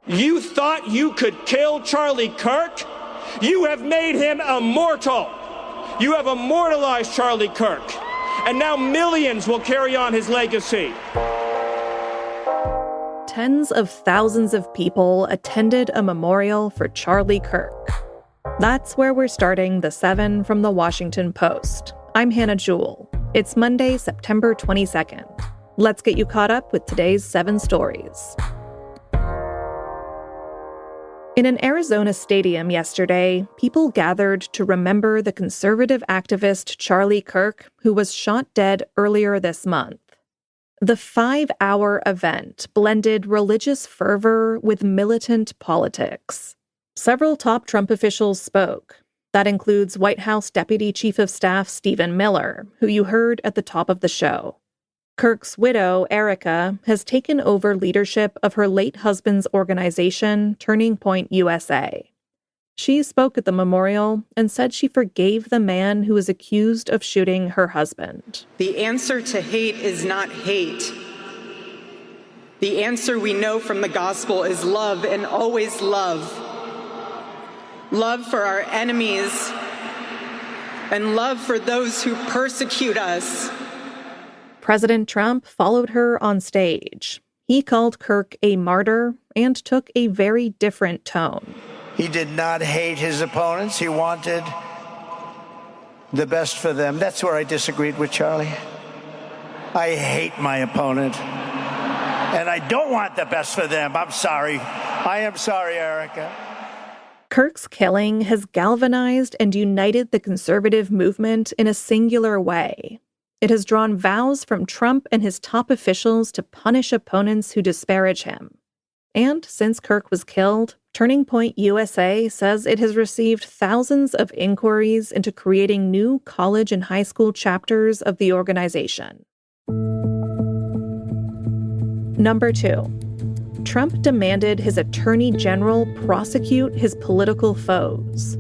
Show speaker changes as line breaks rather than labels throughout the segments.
You thought you could kill Charlie Kirk? You have made him immortal. You have immortalized Charlie Kirk. And now millions will carry on his legacy.
Tens of thousands of people attended a memorial for Charlie Kirk. That's where we're starting the 7 from the Washington Post. I'm Hannah Jewell. It's Monday, September 22nd. Let's get you caught up with today's 7 stories. In an Arizona stadium yesterday, people gathered to remember the conservative activist Charlie Kirk, who was shot dead earlier this month. The 5-hour event blended religious fervor with militant politics. Several top Trump officials spoke. That includes White House Deputy Chief of Staff Stephen Miller, who you heard at the top of the show. Kirk's widow, Erica, has taken over leadership of her late husband's organization, Turning Point USA. She spoke at the memorial and said she forgave the man who was accused of shooting her husband.
The answer to hate is not hate. The answer we know from the gospel is love, and always love. Love for our enemies and love for those who persecute us.
President Trump followed her on stage. He called Kirk a martyr and took a very different tone.
He did not hate his opponents. He wanted the best for them. That's where I disagreed with Charlie. I hate my opponent, and I don't want the best for them. I'm sorry. I am sorry, Erica.
Kirk's killing has galvanized and united the conservative movement in a singular way. It has drawn vows from Trump and his top officials to punish opponents who disparage him. And since Kirk was killed, Turning Point USA says it has received thousands of inquiries into creating new college and high school chapters of the organization. Number 2. Trump demanded his attorney general prosecute his political foes.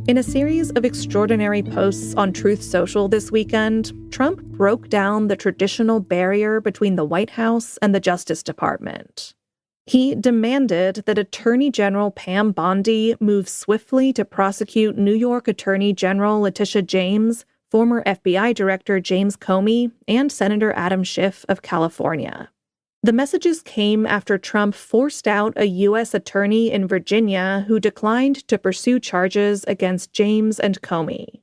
In a series of extraordinary posts on Truth Social this weekend, Trump broke down the traditional barrier between the White House and the Justice Department. He demanded that Attorney General Pam Bondi move swiftly to prosecute New York Attorney General Letitia James, former FBI Director James Comey, and Senator Adam Schiff of California. The messages came after Trump forced out a U.S. attorney in Virginia who declined to pursue charges against James and Comey.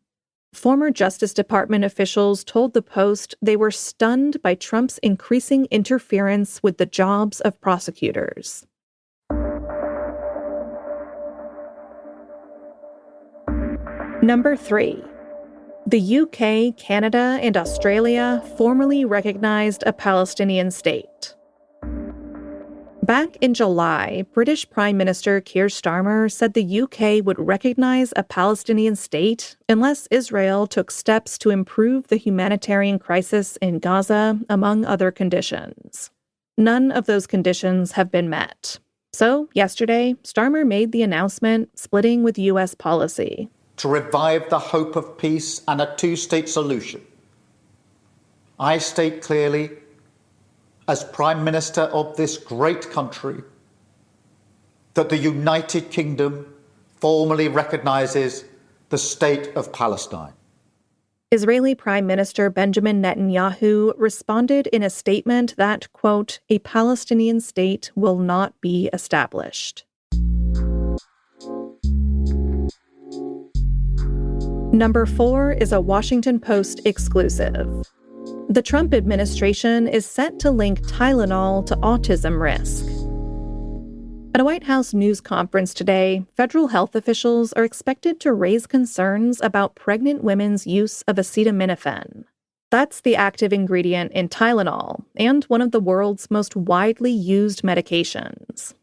Former Justice Department officials told the Post they were stunned by Trump's increasing interference with the jobs of prosecutors. Number 3. The UK, Canada, and Australia formally recognized a Palestinian state. Back in July, British Prime Minister Keir Starmer said the UK would recognize a Palestinian state unless Israel took steps to improve the humanitarian crisis in Gaza, among other conditions. None of those conditions have been met. So, yesterday, Starmer made the announcement, splitting with U.S. policy.
To revive the hope of peace and a two-state solution, I state clearly, as Prime Minister of this great country, that the United Kingdom formally recognizes the State of Palestine.
Israeli Prime Minister Benjamin Netanyahu responded in a statement that, quote, a Palestinian state will not be established. Number 4 is a Washington Post exclusive. The Trump administration is set to link Tylenol to autism risk. At a White House news conference today, federal health officials are expected to raise concerns about pregnant women's use of acetaminophen. That's the active ingredient in Tylenol and one of the world's most widely used medications.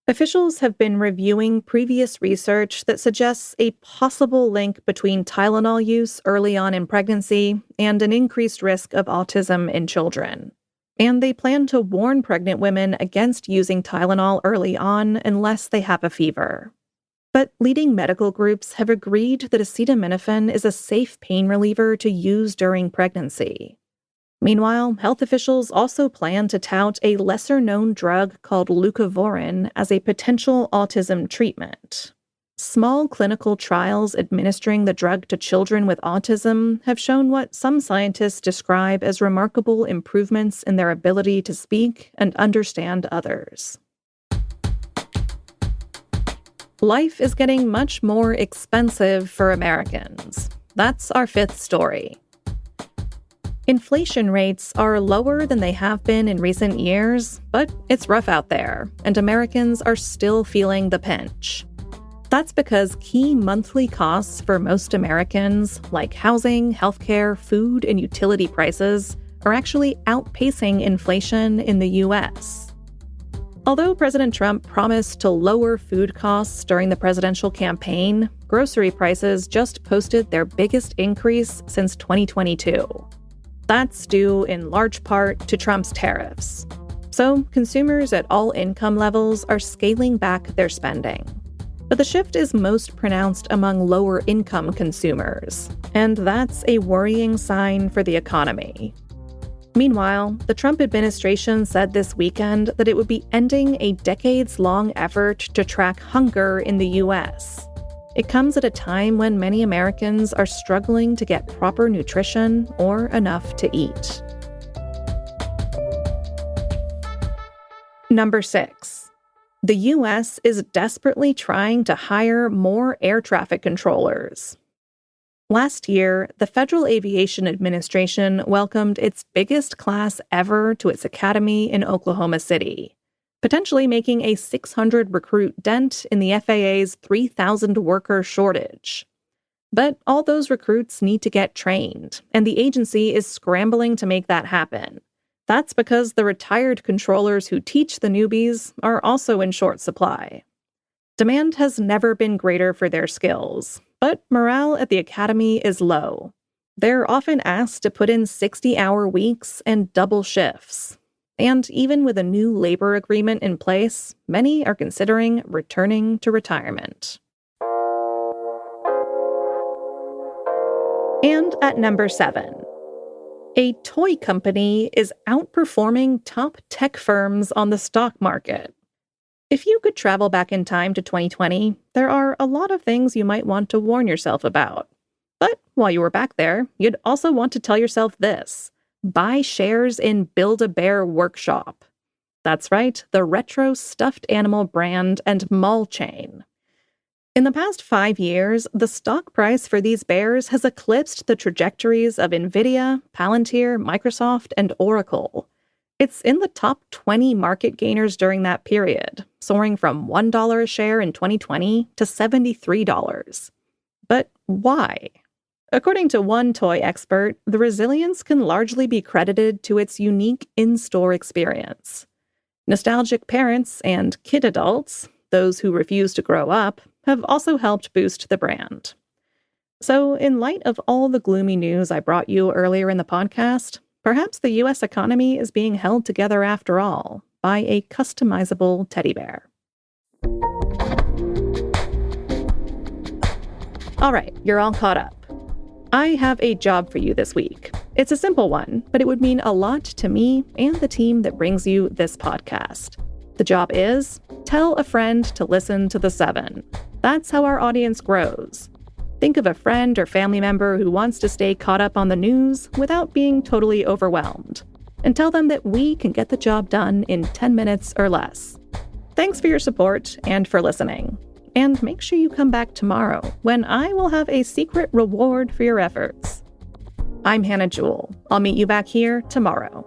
Officials have been reviewing previous research that suggests a possible link between Tylenol use early on in pregnancy and an increased risk of autism in children. And they plan to warn pregnant women against using Tylenol early on unless they have a fever. But leading medical groups have agreed that acetaminophen is a safe pain reliever to use during pregnancy. Meanwhile, health officials also plan to tout a lesser-known drug called leucovorin as a potential autism treatment. Small clinical trials administering the drug to children with autism have shown what some scientists describe as remarkable improvements in their ability to speak and understand others. Life is getting much more expensive for Americans. That's our fifth story. Inflation rates are lower than they have been in recent years, but it's rough out there, and Americans are still feeling the pinch. That's because key monthly costs for most Americans, like housing, healthcare, food, and utility prices, are actually outpacing inflation in the U.S. Although President Trump promised to lower food costs during the presidential campaign, grocery prices just posted their biggest increase since 2022. That's due in large part to Trump's tariffs. So consumers at all income levels are scaling back their spending. But the shift is most pronounced among lower-income consumers, and that's a worrying sign for the economy. Meanwhile, the Trump administration said this weekend that it would be ending a decades-long effort to track hunger in the U.S. It comes at a time when many Americans are struggling to get proper nutrition or enough to eat. Number 6. The U.S. is desperately trying to hire more air traffic controllers. Last year, the Federal Aviation Administration welcomed its biggest class ever to its academy in Oklahoma City, potentially making a 600 recruit dent in the FAA's 3,000 worker shortage. But all those recruits need to get trained, and the agency is scrambling to make that happen. That's because the retired controllers who teach the newbies are also in short supply. Demand has never been greater for their skills, but morale at the academy is low. They're often asked to put in 60-hour weeks and double shifts. And even with a new labor agreement in place, many are considering returning to retirement. And at number 7, a toy company is outperforming top tech firms on the stock market. If you could travel back in time to 2020, there are a lot of things you might want to warn yourself about. But while you were back there, you'd also want to tell yourself this: buy shares in Build-A-Bear Workshop. That's right, the retro stuffed animal brand and mall chain. In the past 5 years, the stock price for these bears has eclipsed the trajectories of NVIDIA, Palantir, Microsoft, and Oracle. It's in the top 20 market gainers during that period, soaring from $1 a share in 2020 to $73. But why? According to one toy expert, the resilience can largely be credited to its unique in-store experience. Nostalgic parents and kid adults, those who refuse to grow up, have also helped boost the brand. So, in light of all the gloomy news I brought you earlier in the podcast, perhaps the U.S. economy is being held together after all by a customizable teddy bear. All right, you're all caught up. I have a job for you this week. It's a simple one, but it would mean a lot to me and the team that brings you this podcast. The job is, tell a friend to listen to The 7. That's how our audience grows. Think of a friend or family member who wants to stay caught up on the news without being totally overwhelmed. And tell them that we can get the job done in 10 minutes or less. Thanks for your support and for listening. And make sure you come back tomorrow when I will have a secret reward for your efforts. I'm Hannah Jewell. I'll meet you back here tomorrow.